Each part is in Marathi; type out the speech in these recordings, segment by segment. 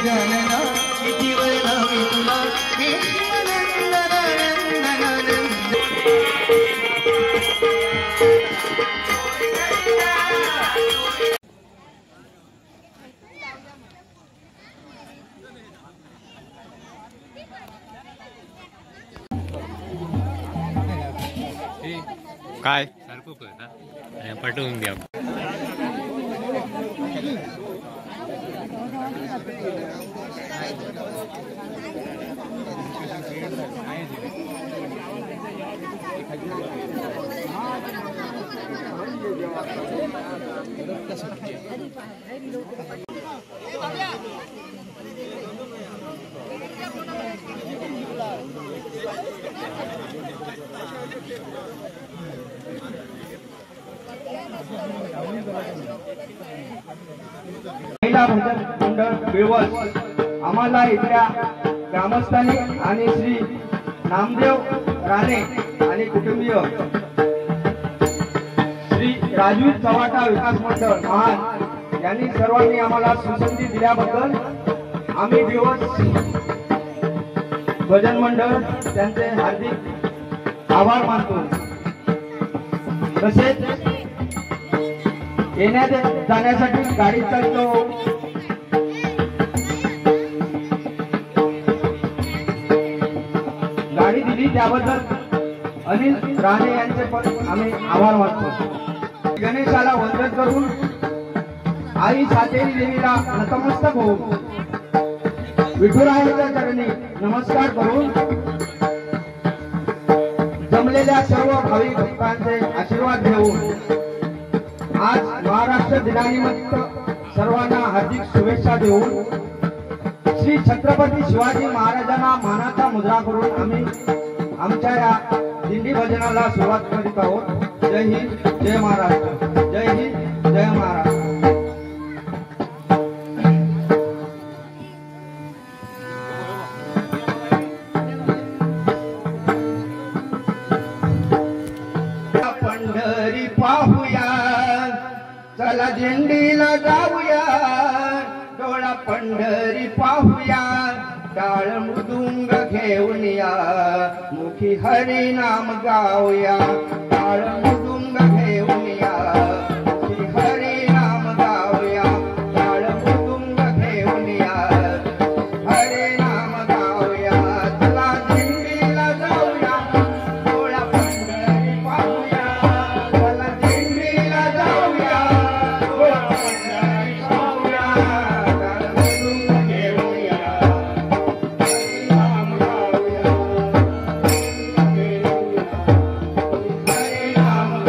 गणना किती वर्णावी तुला हे काय सारखं करता पटवून द्या. महिला भजन मंडळ बेळवस आम्हाला इथल्या ग्रामस्थांनी आणि श्री नामदेव राणे आणि कुटुंबीय श्री राजू चव्हाटा विकास मंडळ महान यांनी सर्वांनी आम्हाला सुसंधी दिल्याबद्दल आम्ही बेळवस भजन मंडळ त्यांचे हार्दिक आभार मानतो. तसेच येण्या जाण्यासाठी गाडीचा जो गाडी दिली त्याबद्दल अनिल राणे यांचे पण आम्ही आभार मानतो. गणेशाला वंदन करून आई सातेरी देवीला नतमस्तक होऊन विठुरायाच्या चरणी नमस्कार करून जमलेल्या सर्व भाविक भक्तांचे आशीर्वाद घेऊन आज महाराष्ट्र दिनानिमित्त सर्वांना हार्दिक शुभेच्छा देऊन श्री छत्रपती शिवाजी महाराजांना मानाचा मुद्रा करून आम्ही आमच्या या दिंडी भजनाला सुरुवात करीत आहोत. जय हिंद, जय महाराष्ट्र. जय हिंद, जय महाराष्ट्र. पंढरी पाहूया, चला दिंडीला जाऊया, डोळा पंढरी पाहूया, टाळ मृदुंग घेऊन या, मुखी हरी नाम गाऊया, टाळ मृदुंग घेऊन या, मुखी हरी नाम गाऊया, टाळ मृदुंग घेऊन या, हरी नाम गाऊया, चला दिंडीला जाऊया, डोळा पंढरी पाहूया, चला दिंडीला जाऊया, डोळा पंढरी पाहूया, टाळ मृदुंग घेऊन या, नाम गाऊया, हरी नाम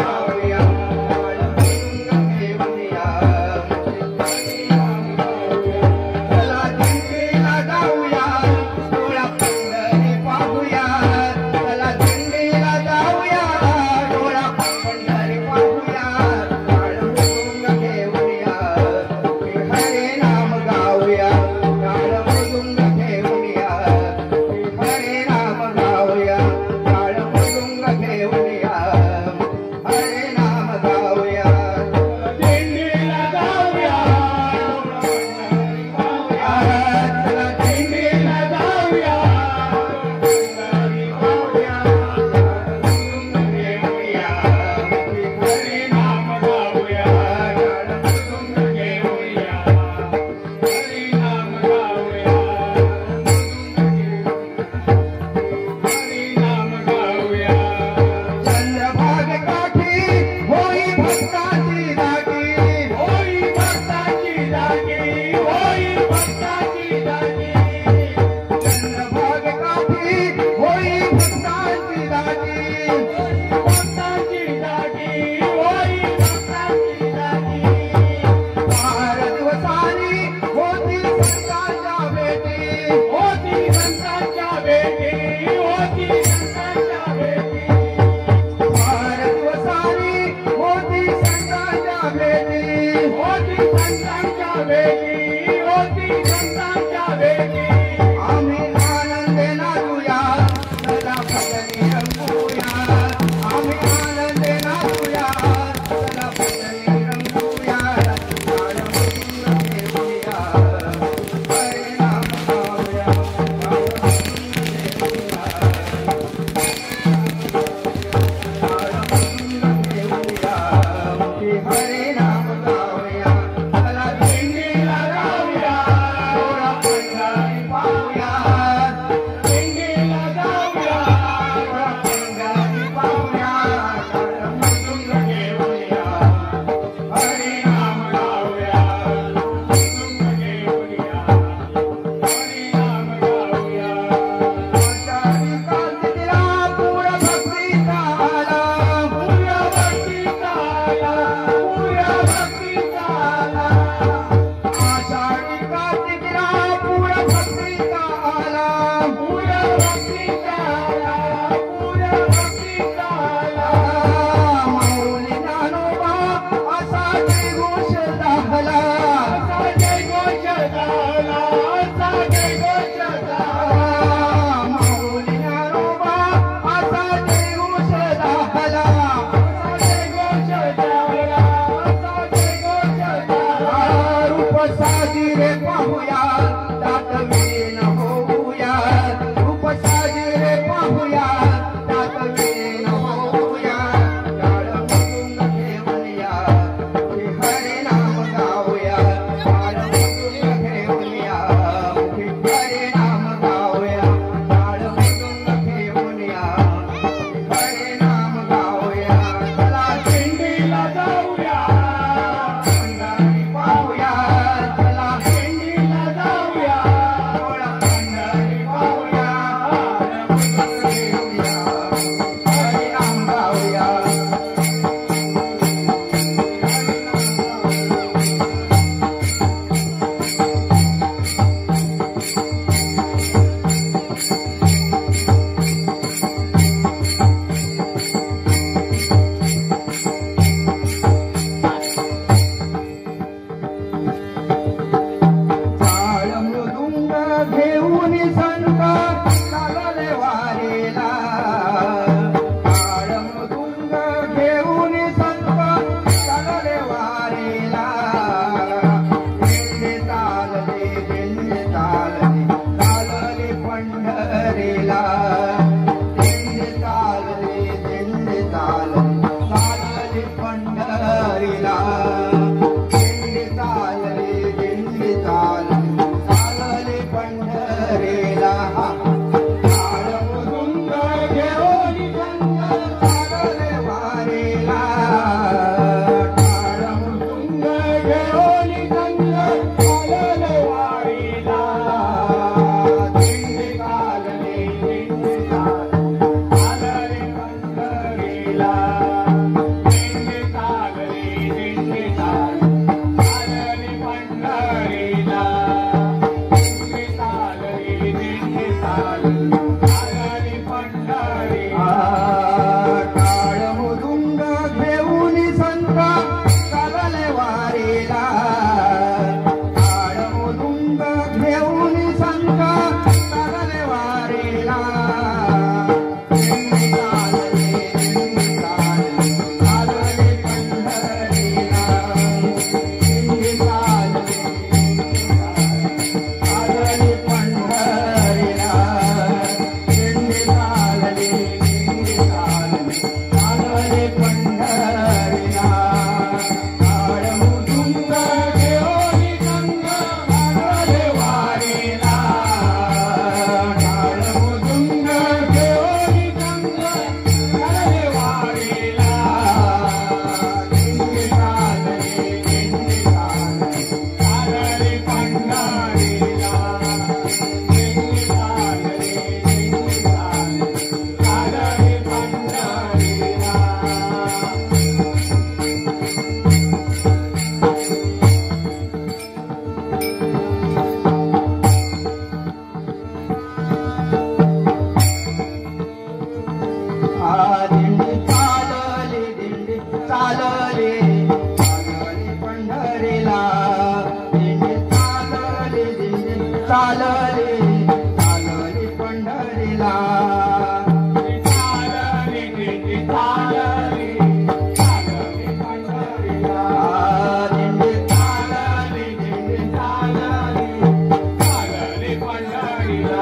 चालली पंढरीला दिंडी चालली पंढरीला ताळमृदुंग घेऊन चालले वारीला ताळमृदुंग घेऊन चालले वारीला दिंडी चालली पंढरीला दिंडी चालली पंढरीला ताळमृदुंग घेऊन संत चालले वारीला ताळमृदुंग घेऊन संत चालले वारीला दिंडी चालली पंढरीला दिंडी चालली पंढरीला दिंडी चालली पंढरीला ताळमृदुंग घेऊन संत चालले वारीला ताळमृदुंग घेऊन संत चालले वारीला दिंडी चालली पंढरीला दिंडी चालली पंढरीला दिंडी चालली पंढरीला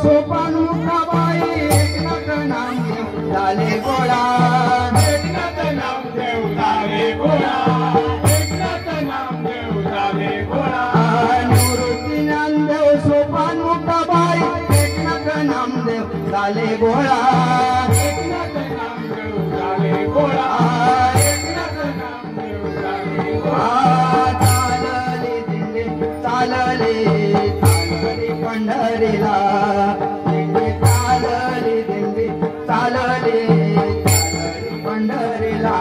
सोपान मुखाबाई एकनाथ नामदेव झाले गोळा एकनाथ नामदेव झाले गोळा एकनाथ नामदेव झाले गोळा निवृत्ती नामदेव सोपान मुखाबाई एकनाथ नामदेव झाले गोळा एकनाथ नामदेव झाले गोळा एकनाथ नामदेव झाले गोळा चालली दिंडी चालली पंढरीला दिंडी चालली पंढरीला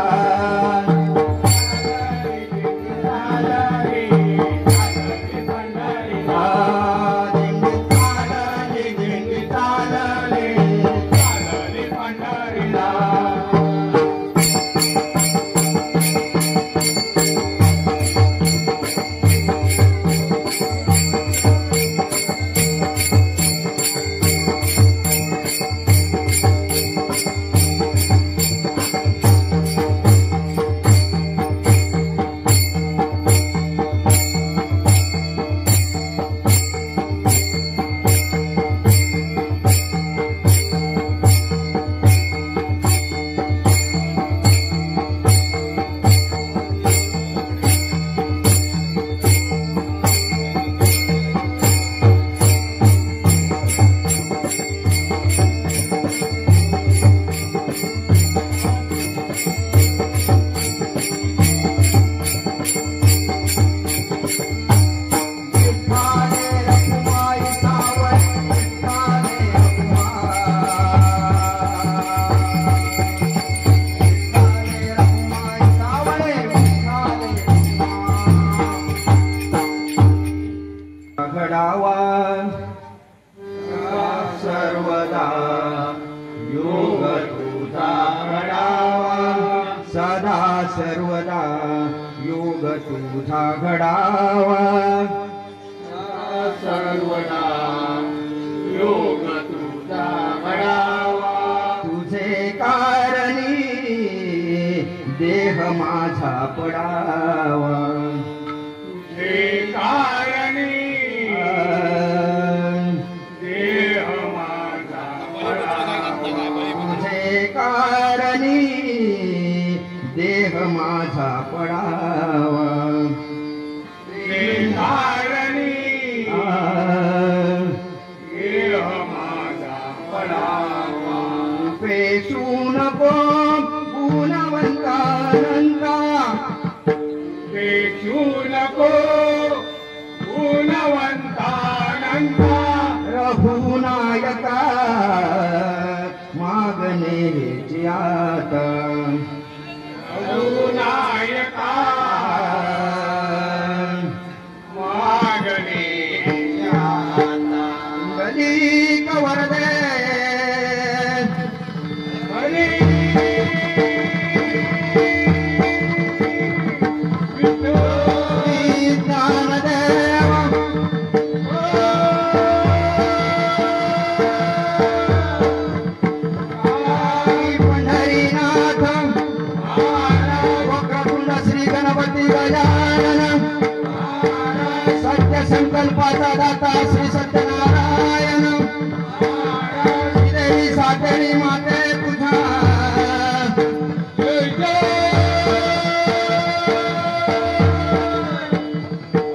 दिंडी चालली पंढरीला घडावा सर्वदा योग तुझा घडावा सदा सर्वदा योग तुझा घडावा सर्वदा योग तुझा घडावा तुझे कारणी देह माझा पडावा तुझे कारणी देह माझा पडावा कारणी देह माझा पडावा कारणी देह माझा पडावा पेशू नको गुणवंतानंता पेशू नको गुणवंतानंता रघुनायका मागणे आता रघुनायका मागणे बली कवरदे हरी ज्ञानदेव पंढरीनाथ वक्रतुंड श्री गणपती गजानन सत्य संकल्पाचा दाता श्री सत्यनारायण श्रीदेवी सातेरी माते तुझा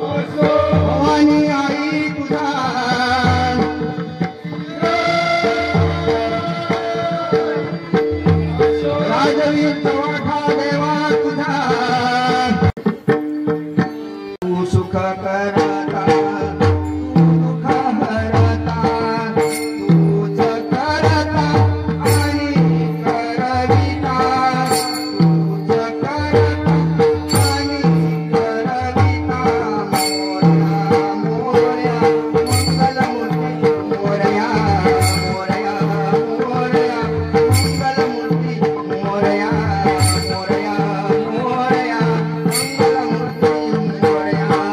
भवानी आई तुझा राजवीर चव्हाठा देवा तुझा तू सुख करता तू दुःख हरता तूच करता आणि करविता तूच करता आणि करविता मोरया मंगलमूर्ती मोरया मोरया मोरया मंगलमूर्ती मोरया मोरया मोरया मंगलमूर्ती मोरया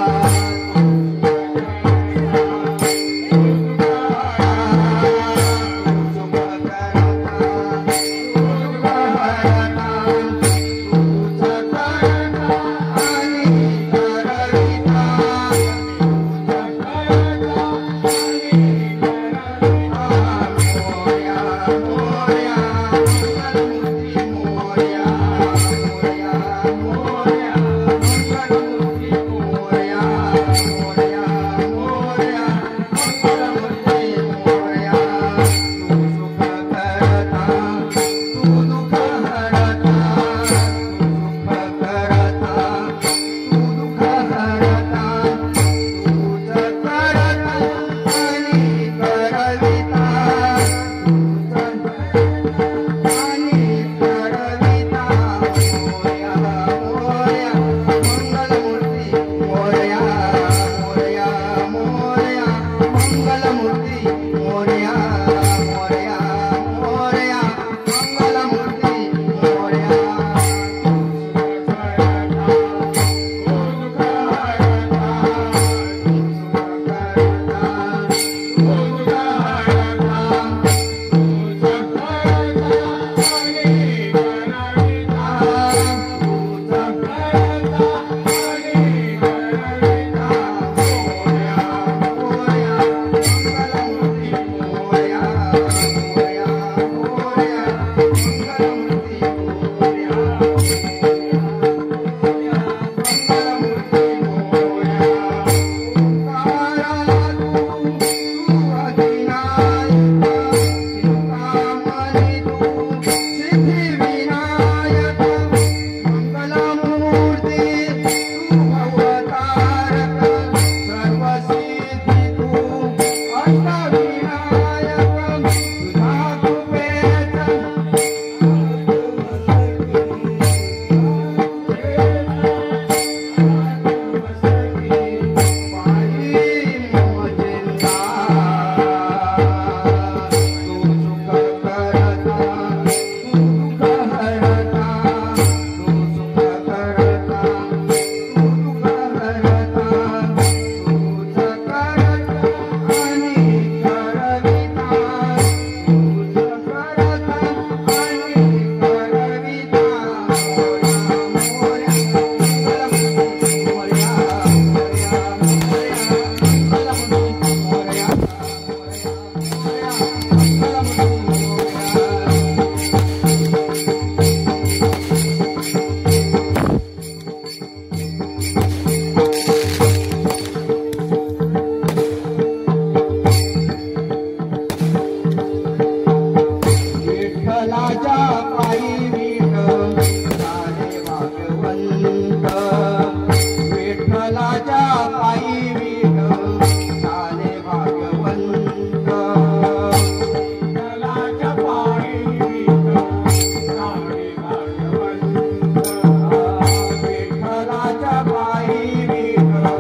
विठ्ठलाच्या पायी विठ्ठल झाले भाग्यवंत विठ्ठलाच्या पायी विठ्ठल झाले भाग्यवंत विठ्ठलाच्या पायी विठ्ठल झाले भाग्यवंत विठ्ठलाच्या पायी विठ्ठल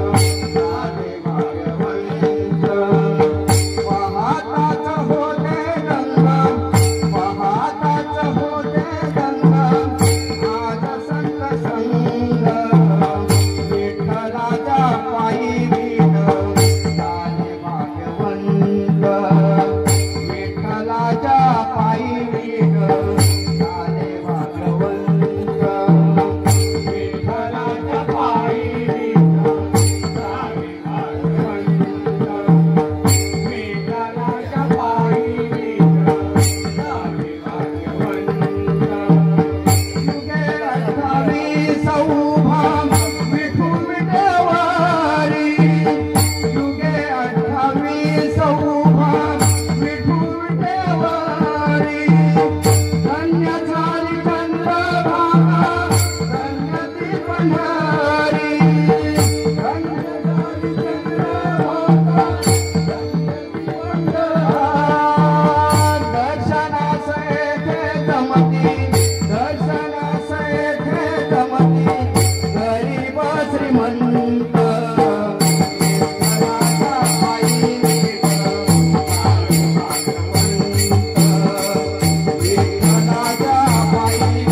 झाले भाग्यवंत पाहताच होते गंगा पाहताच होते गंगा आज संत संग विठ्ठलाच्या पायी विठ्ठल झाले भाग्यवंत विठ्ठलाच्या पायी विठ्ठल झाले भाग्यवंत विठ्ठलाच्या पायी विठ्ठल झाले भाग्यवंत विठ्ठलाच्या पायी विठ्ठल झाले भाग्यवंत युगे 28 सौभाग विठू विटेवारी युगे 28 सौभाग विठू विटेवारी धन्य झाली चंद्रभागा धन्य ती पंढरी धन्य झाली चंद्रभागा धन्य ती पंढरी दर्शनास येथे जमती दर्शनास येथे जमती गरीब श्रीमंत विठ्ठलाच्या पायी विठ्ठलाच्या पायी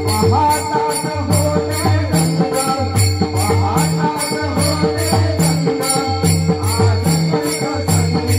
पाहताच होते गंगा पाहताच होते गंगा आज संत संग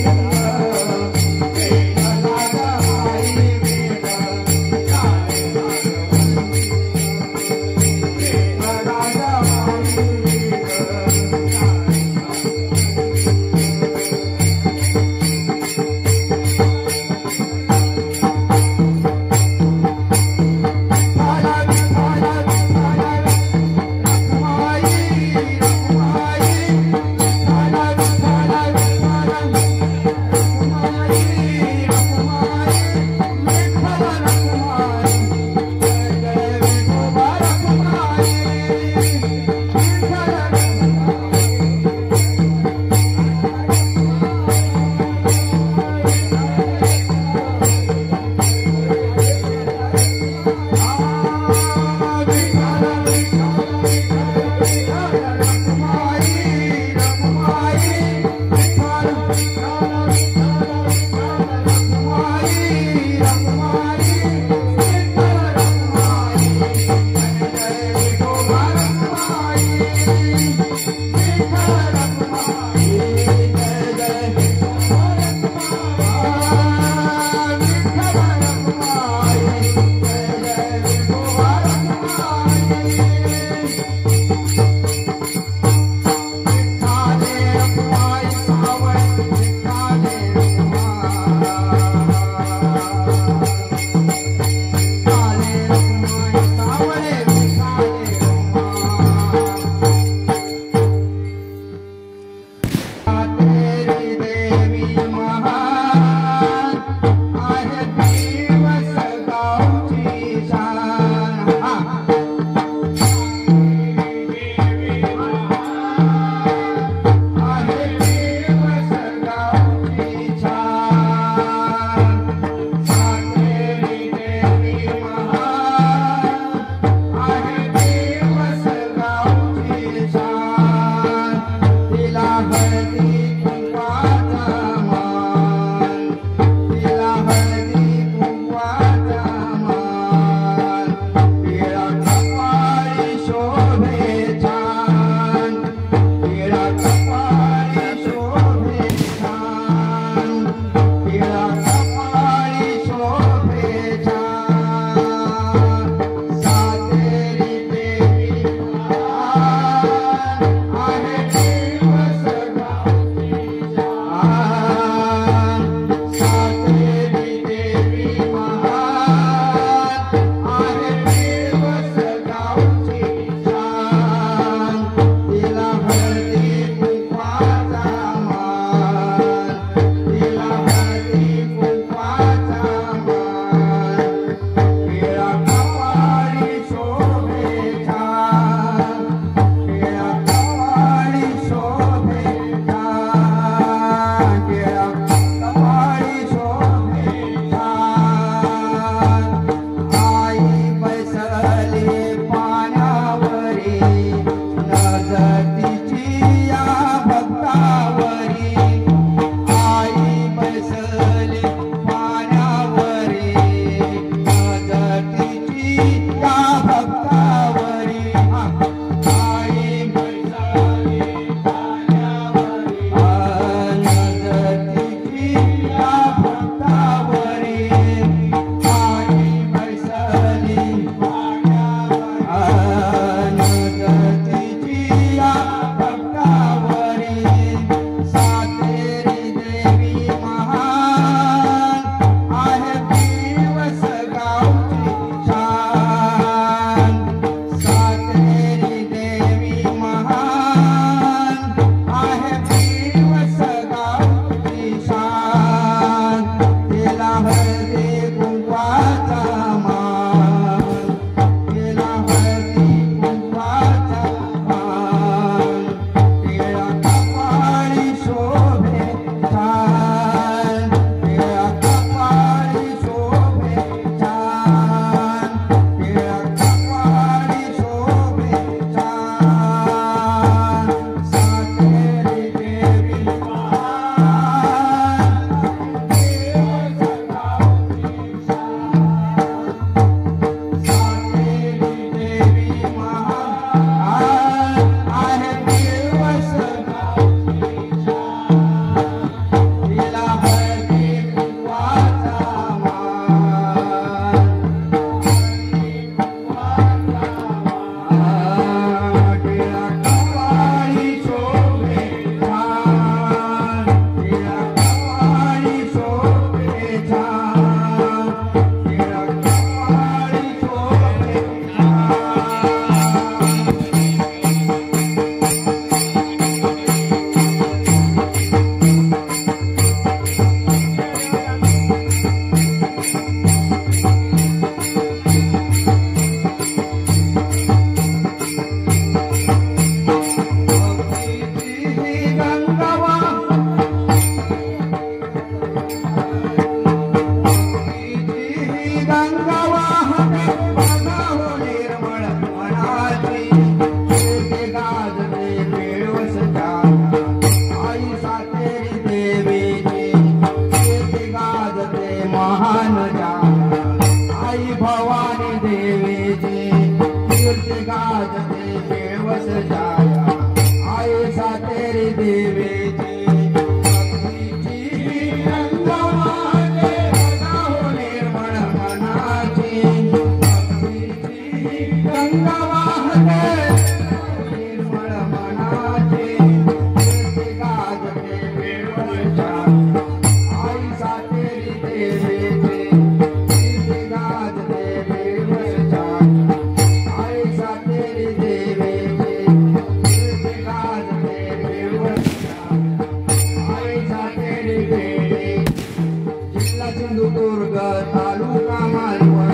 सिंधुदुर्ग तालुका मालवण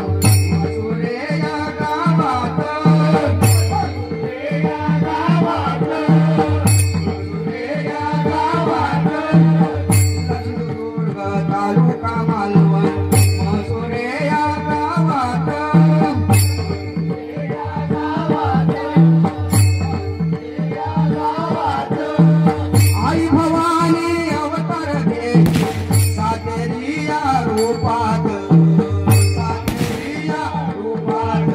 मसुरे या गावात सिंधुदुर्ग तालुका मालवण मसुरे या गावात आई भवानी अवतार घे सातेरिया रूपात सातेरिया रूपात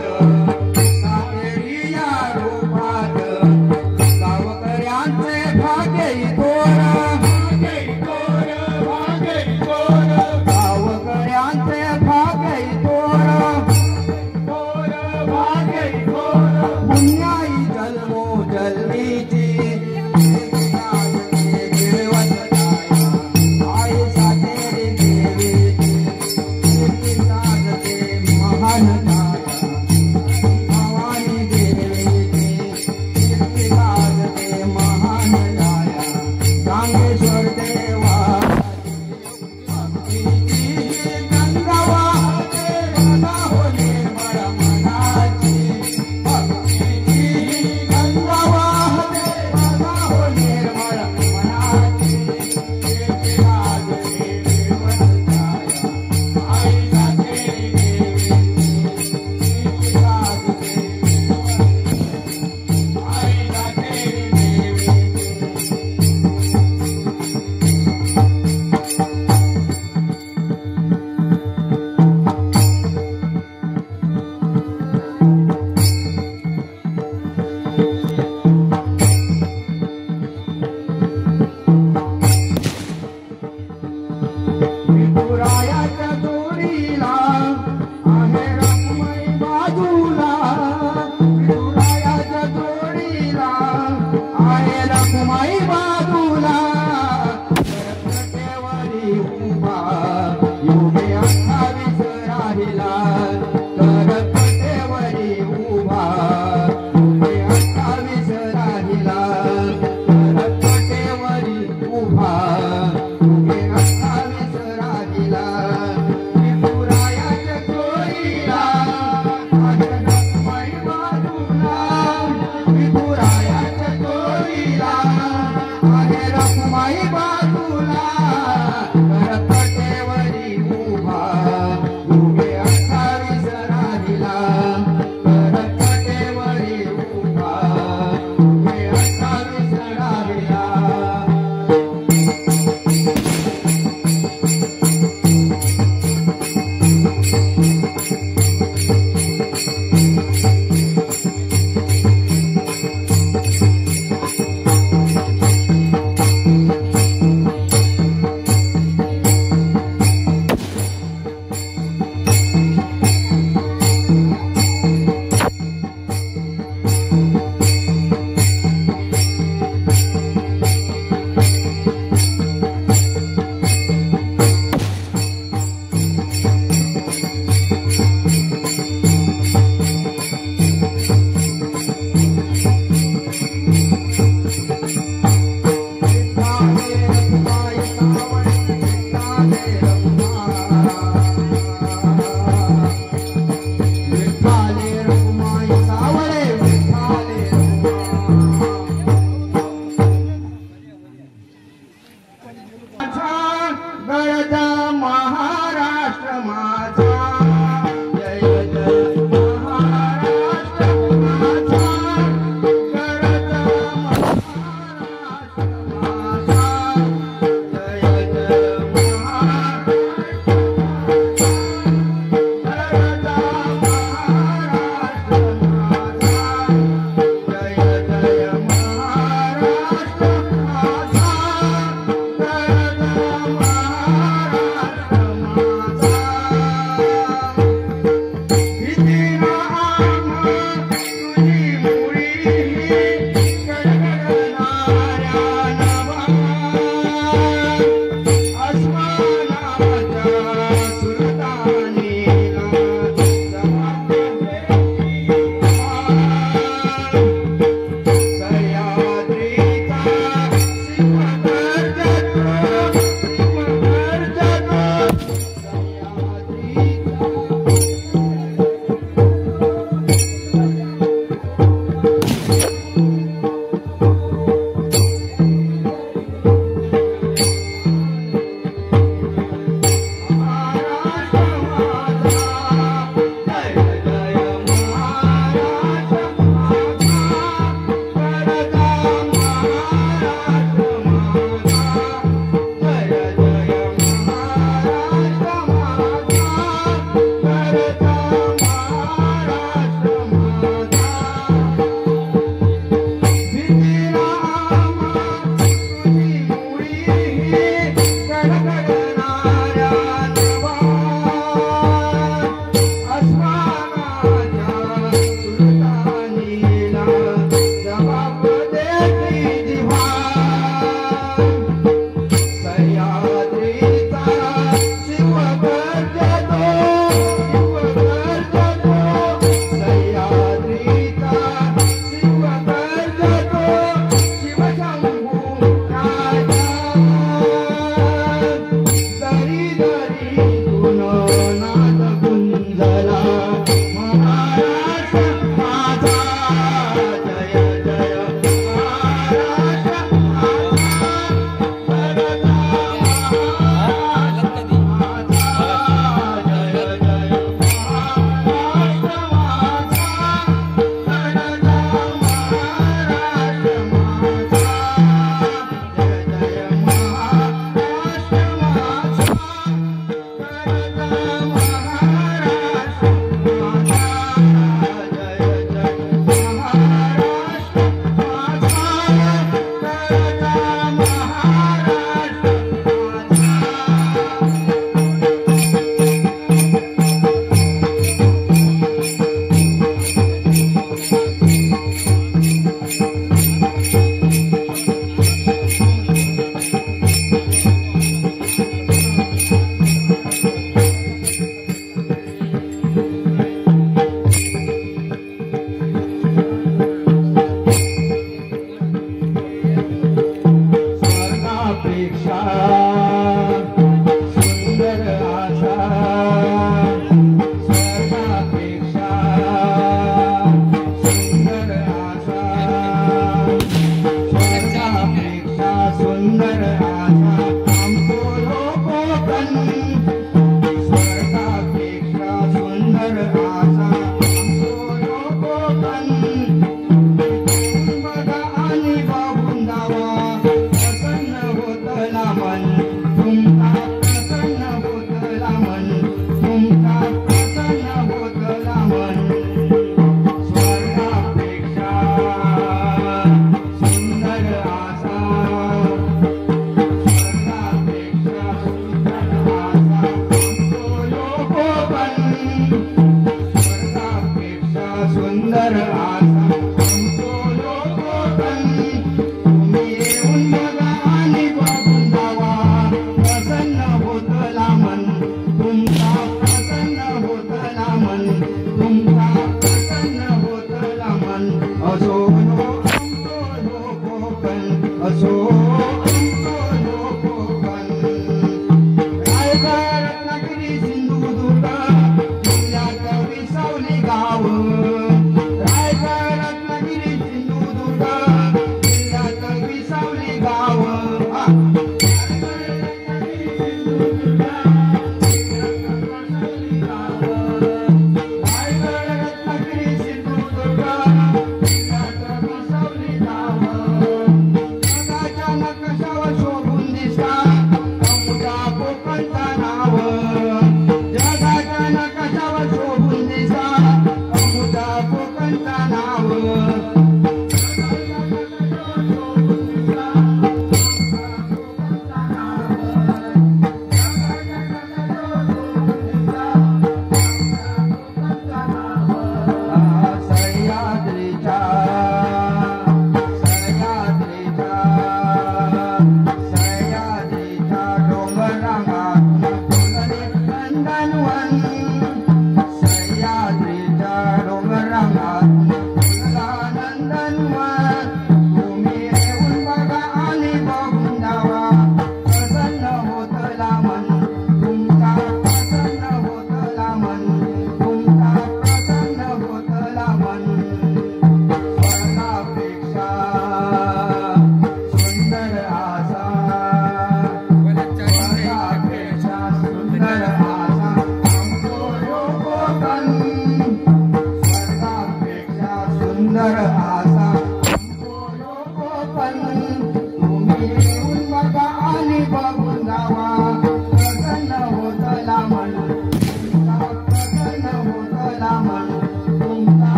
सातेरिया रूपात गावकऱ्यांचे भाग्य थोर गावकऱ्यांचे भाग्य थोर पुण्याई जन्मो जन्मीची विठुरायाच्या जोडीला आहे रखुमाई बाजूला विठुरायाच्या जोडीला आहे रखुमाई बाजूला करकटेवरी उभा योगे 28 राहिला करकटेवरी उभा योगे 28 राहिला करकटेवरी उभा योगे 28 राहिला विठुरायाच्या जोडीला आहे रखुमाई बाजूला विठुरायाच्या जोडीला आहे रखुमाई बाजूला करकटेवरी उभा योगे 28 राहिला करकटेवरी उभा योगे 28 राहिला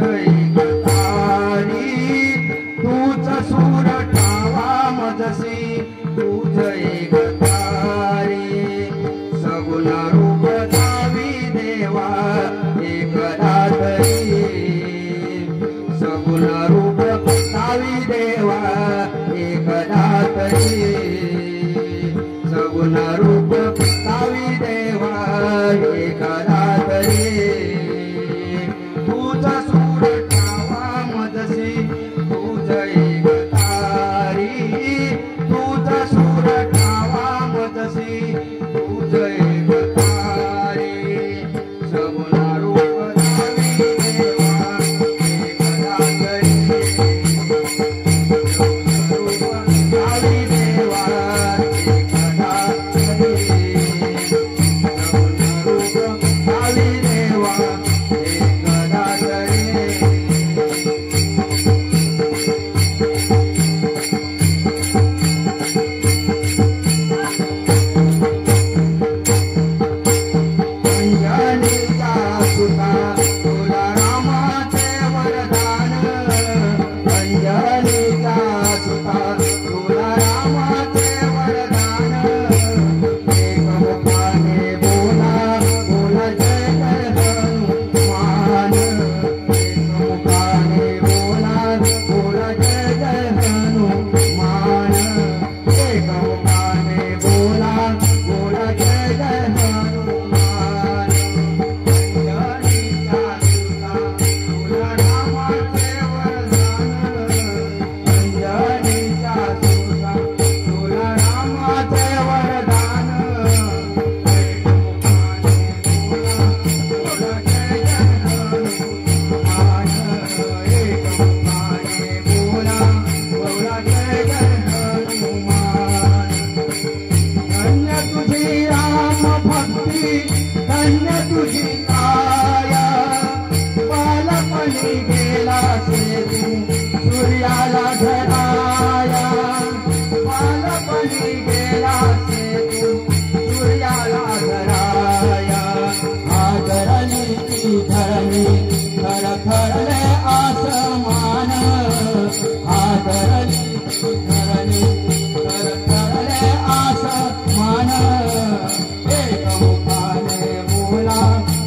एकतारी तूच सूर ठावा मजसी तूच एकतारी सगुण रूप धावी देवा एकदातरी सगुण रूप धावी देवा एकदातरी सगुण रूप धावी देवा एकदातरी तुझ सूर ठावा मजसी तुझ एकतारी तुझ सूर ठावा मजसी तुझ एकतारी सगुण रूप धावी देवा एकदातरी धावी देवा एकदातरी सगुण रूप धावी देवा एकदातरी अंजनीचा सुता तुला रामाचे वरदान अंजनीचा सुता तुला रामाचे वरदान एक मुखाने बोला बोला जय जय हनुमान एक मुखाने बोला बोला जय जय हनुमान एक मुखाने बोला बोला जय जय हनुमान अंजनीचा सुता तुला रामाचे वरदान अंजनीचा सुता तुला रामाचे वरदान एक मुखाने बोला बोला जय जय हनुमान धन्य तुझी राम भक्ती धन्य तुझी काया बालपणी गेला से तू सूर्याला धराया बालपणी गेला से तू सूर्याला धराया आदरली ती धरणी थर थरले आसमान आदरली ती धरणी थर थरले आसमान एक मुखाने बोला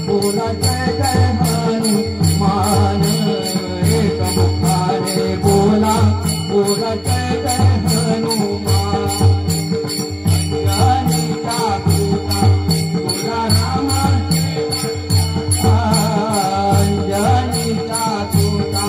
बोला जय जय हनुमान एक मुखाने बोला बोला जय जय हनुमान अंजनीचा सुता तुला रामाचे अंजनीचा सुता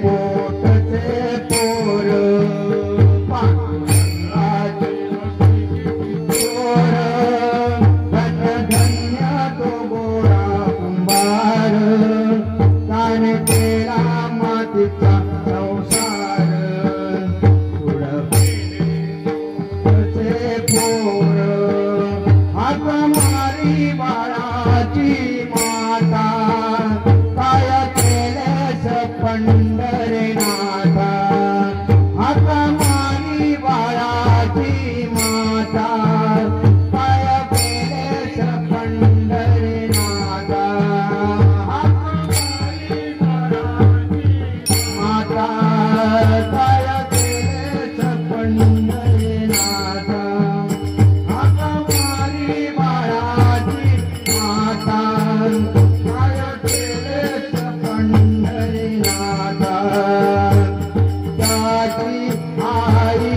पोटचे पोर पांडुरंगाचे माता पाय केलेस पंढरीनाथा माता पाय केलेस पंढरीनाथा हाका मारी बाळाची माता पाय केलेस पंढरीनाथा त्याची आई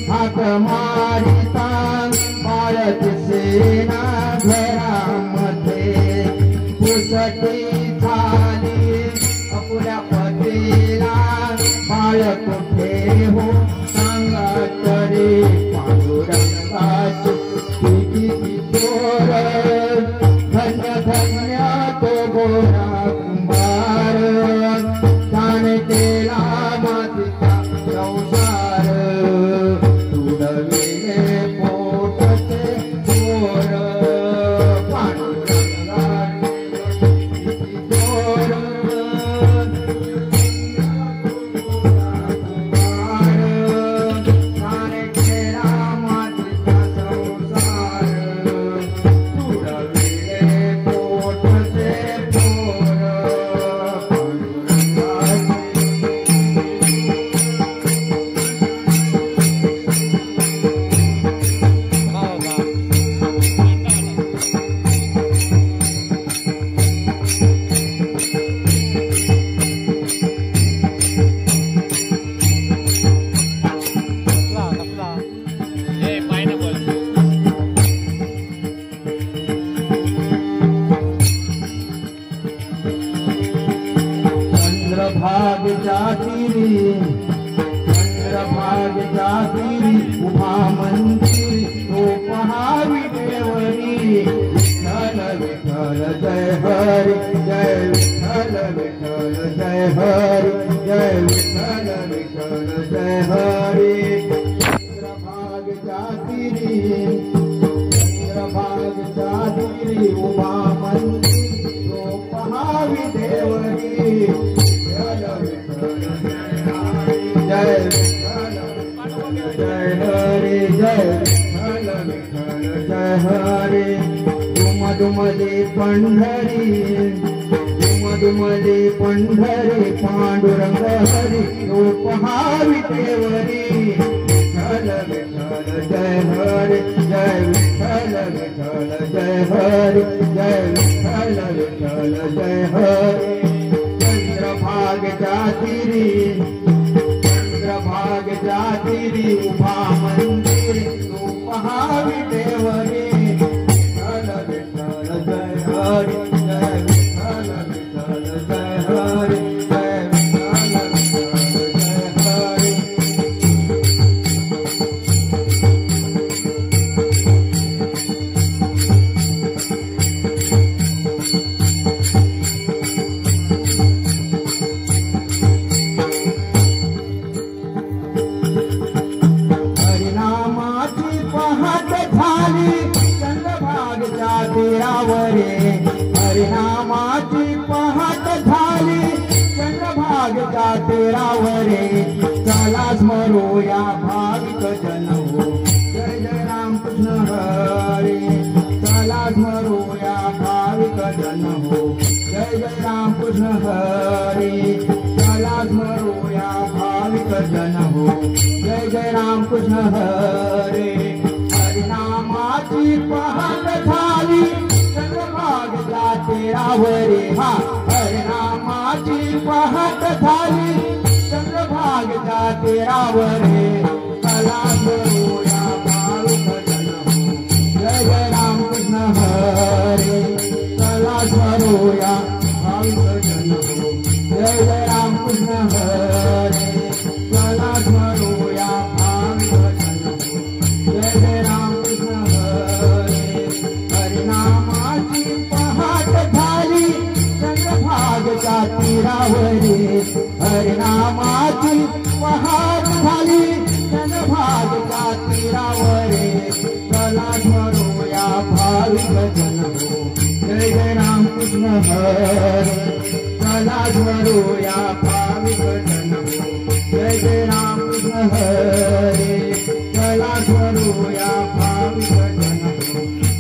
हाक मारिता बाळत सेना घरामध्ये पुसटी झाली अपुऱ्या पतीला बाळ कुठे हो सांगा तरी पांडुरंगाची किती किशोर धन्य धन्य तो गोरा कुंभार त्याने केला मातीचा संसार तुडविले पोटचे चोर पांडुरंगाची किती चोर त्याने केला मातीचा संसार तुडविले पोटचे चोर पांडुरंगाची चंद्रभागच्या तीरी उभा मंदिरी तो पहावी देवरी विठ्ठल विठ्ठल जय हरी जय विठ्ठल विठ्ठल जय हरी जय विठ्ठल विठ्ठल जय हरी चंद्रभागच्या तीरी उभा मंदिरी तो पहावी देवरी जय जय हरे जय विठ्ठल विठ्ठल जय हरे दुमदुमली पंढरी पांडुरंग हरी उपहावी देवरी विठ्ठल विठ्ठल जय हरे जय विठ्ठल विठ्ठल जय हरे जय विठ्ठल विठ्ठल जय हरे चंद्रभागच्या तीरी उभा मंदिर तो पहावी देवरी विठ्ठल विठ्ठल जय हरी जय विठ्ठल विठ्ठल जय हरी जय विठ्ठल विठ्ठल जय हरी हरिनामाची पहाट झाली चंद्रभागच्या तीरावरे हरिनामाची पहाट झाली चंद्रभागच्या तीरावरे चला स्मरूया भाविक जन हो जय जय रामकृष्ण हरी चला स्मरूया भाविक जन हो जय जय रामकृष्ण हरी चला स्मरूया भाविक जन हो जय जय रामकृष्ण हरे हरिनामाची पहाट झाली चंद्रभागच्या तीरावरे हा हरिनामाची पहाट झाली चंद्रभागच्या तीरावरे चला स्मरूया भाविक जन हो जय जय रामकृष्ण हरे चला स्मरूया भाविक जन हो जय जय रामकृष्ण हरे चला स्मरूया भाविक जन हो जय जय रामकृष्ण हरे हरिनामाची पहाट झाली चंद्रभागच्या तीरावरे हरिनामाची पहाट झाली चंद्रभागच्या तीरावरे चला स्मरूया भाविक जन हो जय जय रामकृष्ण हरे चला स्मरूया भाविक जन हो जय जय रामकृष्ण हरे चला स्मरूया या भाविक जन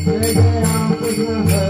जय जय राम कृष्ण हरी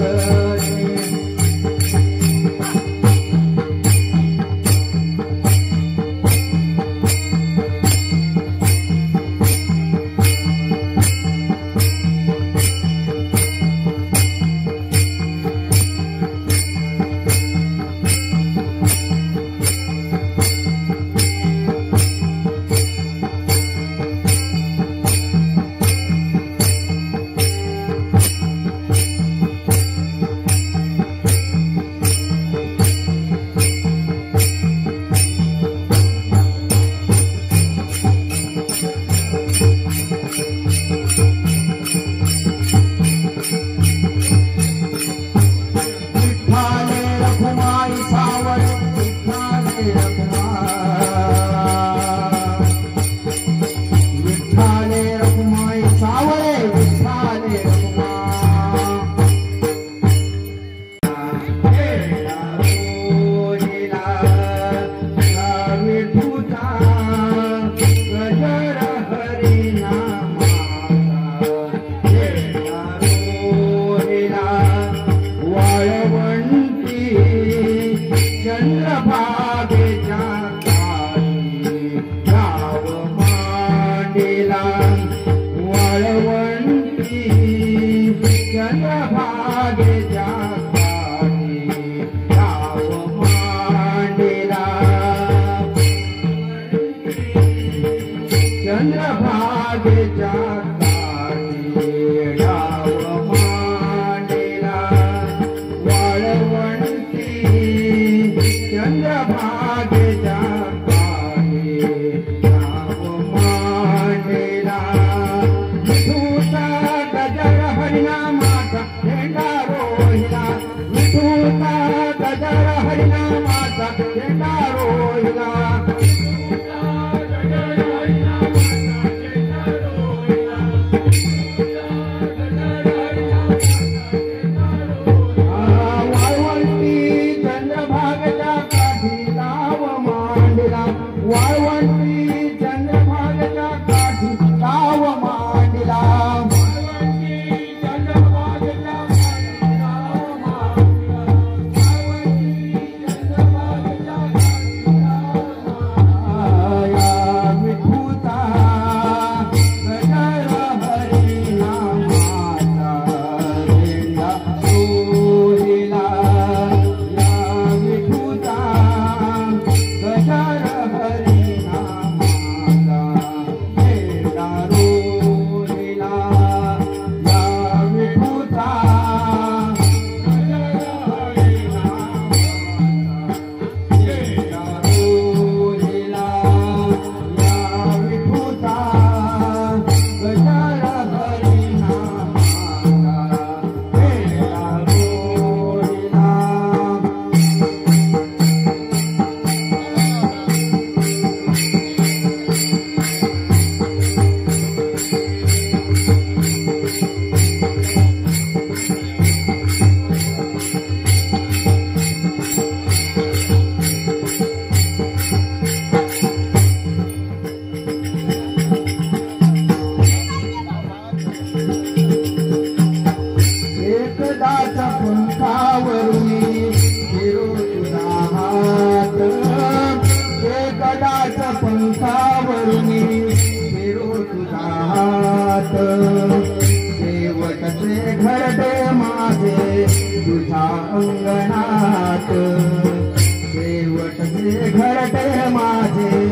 घरटे माझे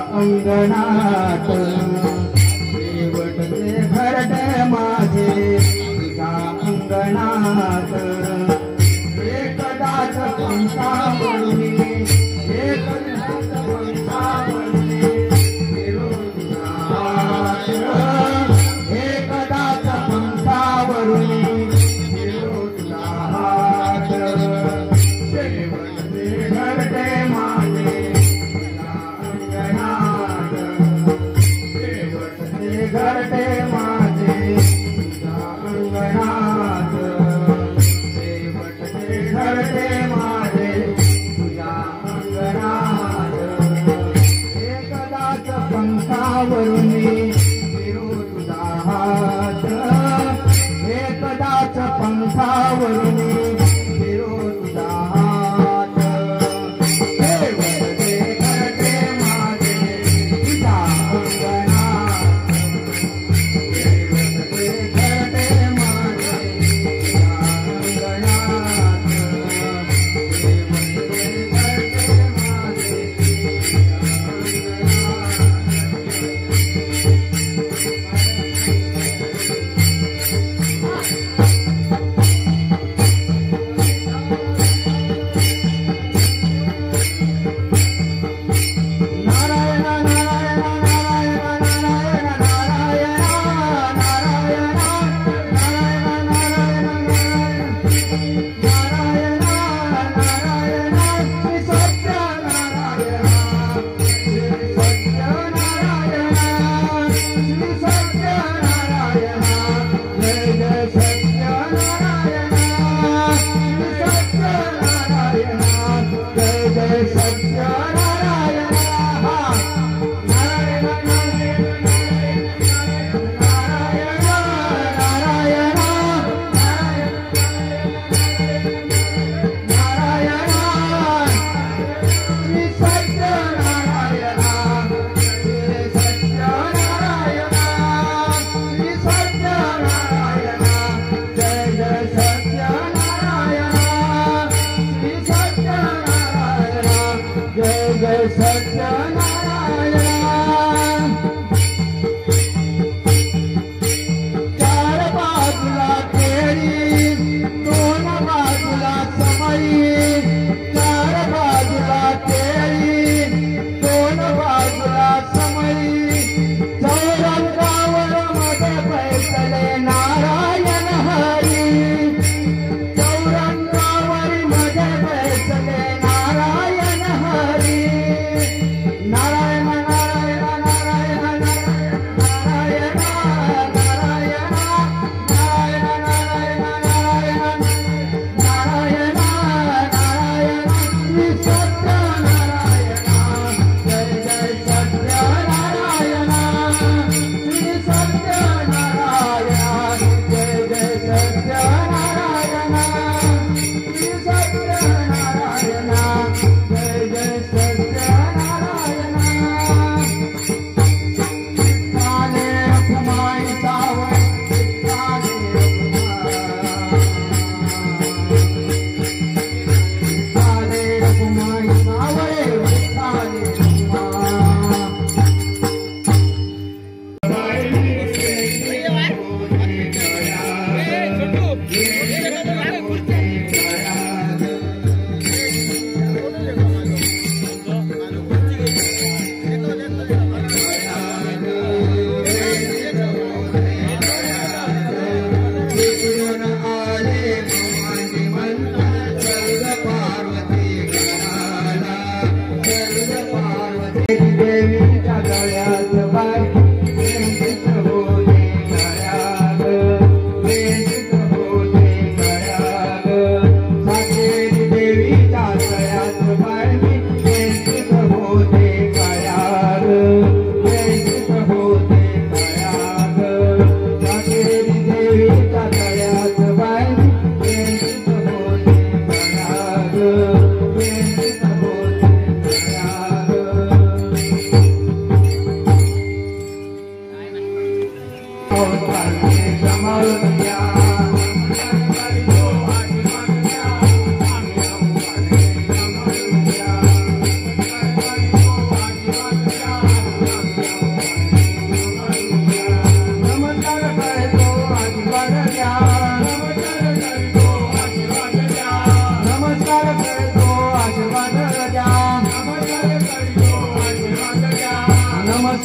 अंगणात हात हे कदाच पंथावरून फिरो तुझा हात हे वरदे घरटे माझे तुझ्या अंगणात हे वरदे घरटे माझे तुझ्या अंगणात हे वरदे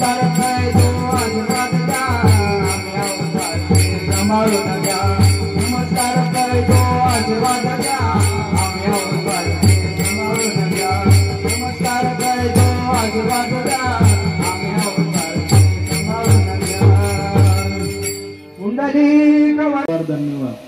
घरटे माझे धन्यवाद।